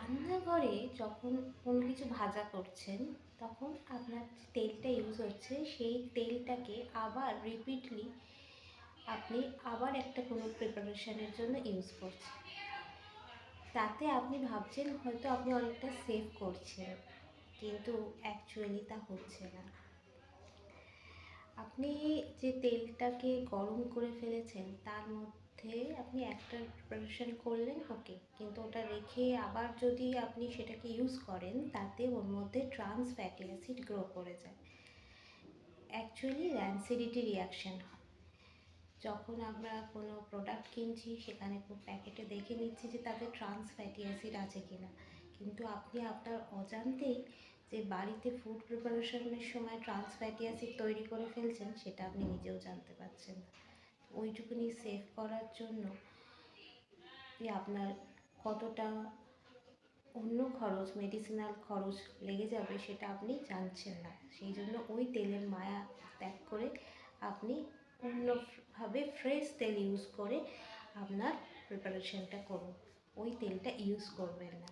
রান্নাঘরে যখন কোনো কিছু ভাজা করছেন, তখন আপনার যে তেলটা ইউজ হচ্ছে সেই তেলটাকে আবার রিপিটলি আপনি আবার একটা কোনো প্রিপারেশনের জন্য ইউজ করছেন। তাতে আপনি ভাবছেন হয়তো আপনি অনেকটা সেভ করছেন, কিন্তু অ্যাকচুয়ালি তা হচ্ছে না। আপনি যে তেলটাকে গরম করে ফেলেছেন তার মধ্যে আপনি একটা প্রিপারেশন করলেন, ওকে, কিন্তু ওটা রেখে আবার যদি আপনি সেটাকে ইউজ করেন তাতে ওর মধ্যে ট্রান্স ফ্যাটি অ্যাসিড গ্রো করে যায়। অ্যাকচুয়ালি র্যান্সিডিটি রিয়াকশান হয়। যখন আমরা কোনো প্রোডাক্ট কিনছি সেখানে খুব প্যাকেটে দেখে নিচ্ছি যে তাতে ট্রান্স ফ্যাটি অ্যাসিড আছে কিনা, কিন্তু আপনি আপনার অজান্তেই যে বাড়িতে ফুড প্রিপারেশনের সময় ট্রান্স ফ্যাটি অ্যাসিড তৈরি করে ফেলছেন সেটা আপনি নিজেও জানতে পারছেন না। ওইটুকুনি সেভ করার জন্য যে আপনার কতটা অন্য খরচ, মেডিসিনাল খরচ লেগে যাবে সেটা আপনি জানছেন না। সেই জন্য ওই তেলের মায়া ত্যাগ করে আপনি অন্যভাবে ফ্রেশ তেল ইউজ করে আপনার প্রিপারেশনটা করুন, ওই তেলটা ইউজ করবেন না।